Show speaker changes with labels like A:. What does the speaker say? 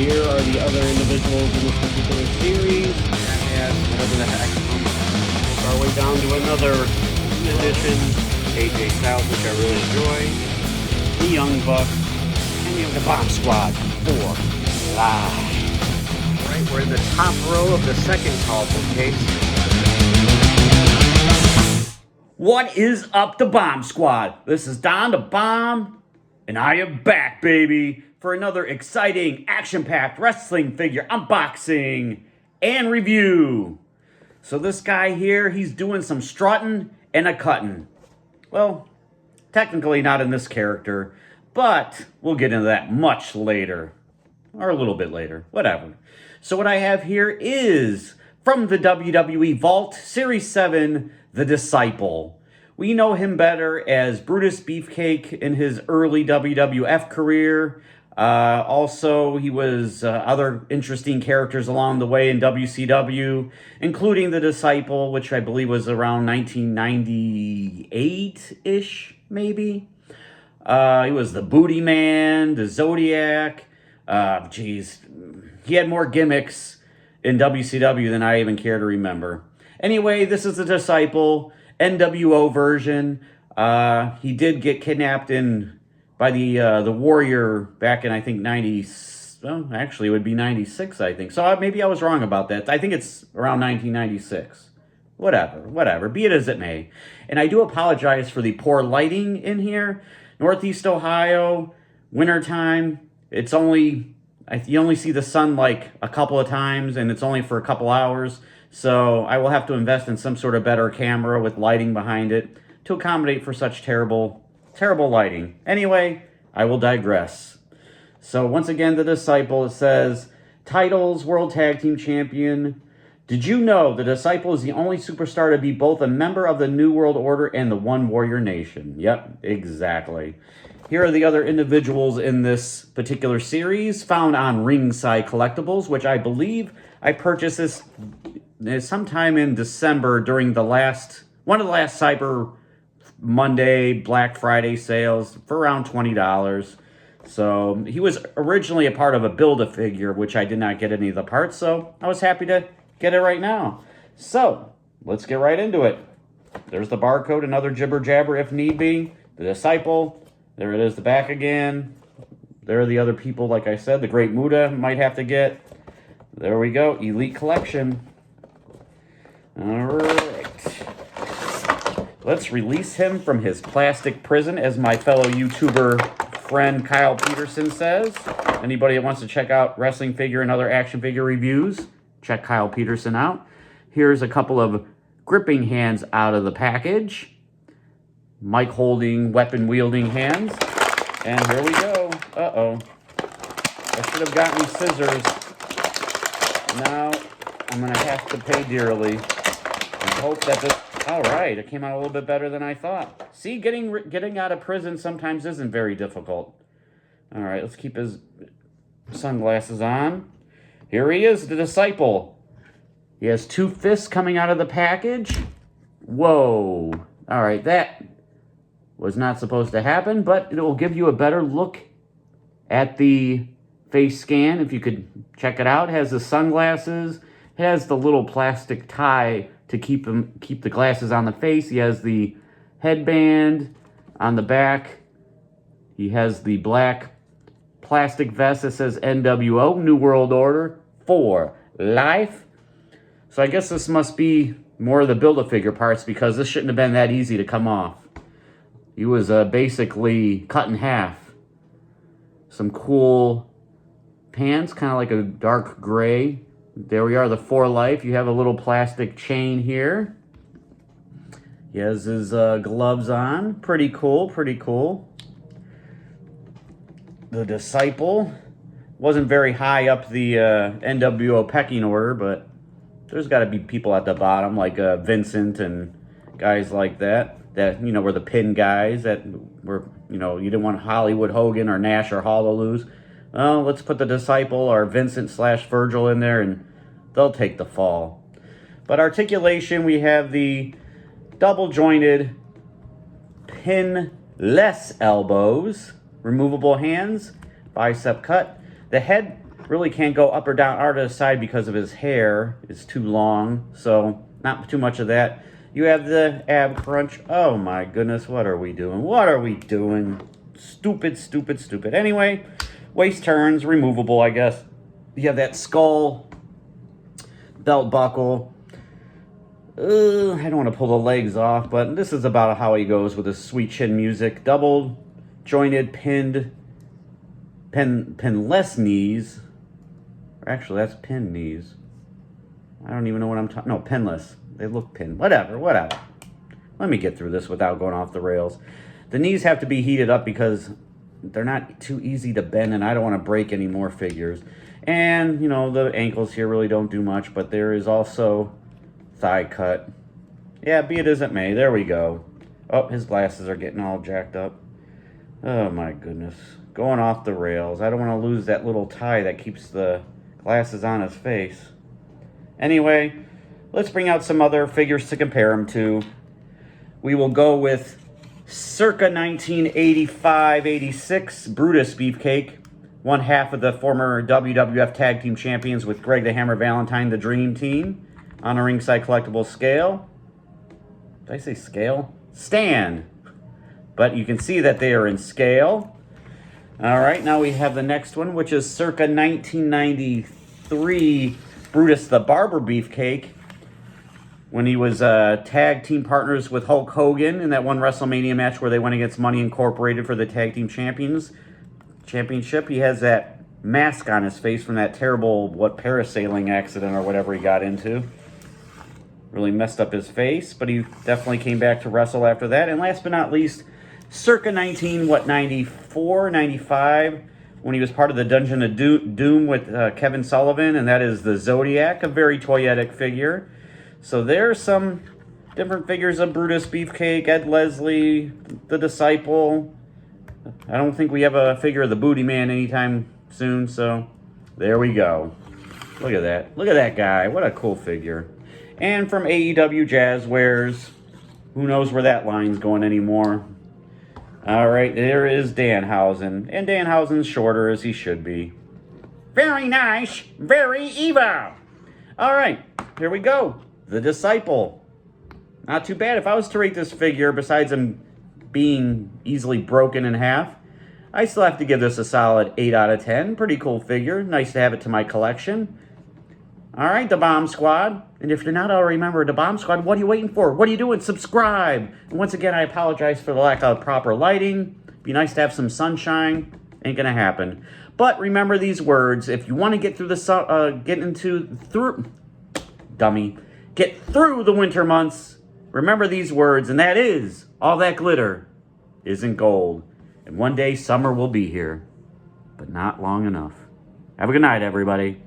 A: here are the other individuals in this particular series.
B: Yes, whatever the heck.
A: Work our way down to another edition.
B: AJ Styles, which I really enjoy.
A: The Young Bucks. And you have the Bomb Squad 4 live.
B: Right, we're in the top row of the second telephone case.
A: What is up, the Bomb Squad? This is Don the Bomb, and I am back, baby, for another exciting, action-packed wrestling figure unboxing and review. So this guy here, he's doing some strutting and a cutting. Well, technically not in this character, but we'll get into that much later. Or a little bit later, whatever. So what I have here is, from the WWE Vault, Series 7, The Disciple. We know him better as Brutus Beefcake in his early WWF career. Also, he was other interesting characters along the way in WCW, including The Disciple, which I believe was around 1998-ish, maybe. He was the Booty Man, the Zodiac. He had more gimmicks in WCW than I even care to remember. Anyway, this is The Disciple, NWO version. He did get kidnapped by the Warrior back in, I think, actually it would be 96, I think. So maybe I was wrong about that. I think it's around 1996. Whatever, be it as it may. And I do apologize for the poor lighting in here. Northeast Ohio, wintertime, you only see the sun like a couple of times, and it's only for a couple hours. So I will have to invest in some sort of better camera with lighting behind it to accommodate for such terrible lighting. Anyway, I will digress. So once again, The Disciple, it says, titles, World Tag Team Champion. Did you know The Disciple is the only superstar to be both a member of the New World Order and the One Warrior Nation? Yep, exactly. Here are the other individuals in this particular series, found on Ringside Collectibles, which I believe I purchased this sometime in December during one of the last Cyber Monday, Black Friday sales for around $20. So he was originally a part of a Build-A-Figure, which I did not get any of the parts, so I was happy to get it right now. So let's get right into it. There's the barcode, another jibber jabber if need be. The Disciple. There it is, the back again. There are the other people, like I said. The Great Muta might have to get. There we go. Elite Collection. All right. Let's release him from his plastic prison, as my fellow YouTuber friend Kyle Peterson says. Anybody that wants to check out wrestling figure and other action figure reviews, check Kyle Peterson out. Here's a couple of gripping hands out of the package. Mic holding, weapon wielding hands. And here we go. Uh-oh. I should have gotten these scissors. Now I'm going to have to pay dearly. I hope that this... All right, it came out a little bit better than I thought. See, getting out of prison sometimes isn't very difficult. All right, let's keep his sunglasses on. Here he is, The Disciple. He has two fists coming out of the package. Whoa. All right, that was not supposed to happen, but it will give you a better look at the face scan if you could check it out. It has the sunglasses. It has the little plastic tie to keep the glasses on the face. He has the headband on the back. He has the black plastic vest that says NWO, New World Order, for life. So I guess this must be more of the Build-A-Figure parts, because this shouldn't have been that easy to come off. He was basically cut in half. Some cool pants, kind of like a dark gray. There we are, the For Life. You have a little plastic chain here. He has his gloves on. Pretty cool, pretty cool. The Disciple wasn't very high up the NWO pecking order, but there's got to be people at the bottom, like Vincent and guys like that, were the pin guys that were, you didn't want Hollywood Hogan or Nash or Hall to lose. Well, let's put the Disciple or Vincent/Virgil in there, and they'll take the fall. But articulation, we have the double-jointed, pin-less elbows, removable hands, bicep cut. The head Really can't go up or down or to the side because of his hair. It's too long, so not too much of that. You have the ab crunch. Oh my goodness, what are we doing? What are we doing? Stupid, stupid, stupid. Anyway, waist turns, removable, I guess. You have that skull belt buckle. I don't want to pull the legs off, but this is about how he goes with his sweet chin music. Double jointed, pinless knees. Actually, that's pin knees. I don't even know what I'm talking. No, pinless. They look pinned. Whatever. Let me get through this without going off the rails. The knees have to be heated up because they're not too easy to bend, and I don't want to break any more figures. And, you know, the ankles here really don't do much, but there is also thigh cut. Yeah, be it as it may. There we go. Oh, his glasses are getting all jacked up. Oh, my goodness. Going off the rails. I don't want to lose that little tie that keeps the glasses on his face. Anyway, let's bring out some other figures to compare him to. We will go with circa 1985-86 Brutus Beefcake, one half of the former WWF Tag Team Champions with Greg the Hammer Valentine, the Dream Team, on a ringside collectible scale. Did I say scale? Stand. But you can see that they are in scale. All right, now we have the next one, which is circa 1993 Brutus the Barber Beefcake, when he was tag team partners with Hulk Hogan in that one WrestleMania match where they went against Money Incorporated for the Tag Team Championship. He has that mask on his face from that terrible, parasailing accident or whatever he got into. Really messed up his face, but he definitely came back to wrestle after that. And last but not least, circa 94, 95, when he was part of the Dungeon of Doom with Kevin Sullivan, and that is the Zodiac, a very toyetic figure. So there's some different figures of Brutus Beefcake, Ed Leslie, the Disciple. I don't think we have a figure of the Booty Man anytime soon, so there we go. Look at that. Look at that guy. What a cool figure. And from AEW Jazzwares, who knows where that line's going anymore. All right, there is Danhausen. And Danhausen's shorter, as he should be. Very nice, very evil. All right, here we go. The Disciple. Not too bad. If I was to rate this figure, besides him being easily broken in half, I still have to give this a solid 8 out of 10. Pretty cool figure. Nice to have it to my collection. All right, the Bomb Squad. And if you're not already a member of the Bomb Squad, what are you waiting for? What are you doing? Subscribe. And once again, I apologize for the lack of proper lighting. Be nice to have some sunshine. Ain't gonna happen. But remember these words. If you want to get through the get through the winter months, remember these words, and that is, all that glitter isn't gold. And one day summer will be here, but not long enough. Have a good night, everybody.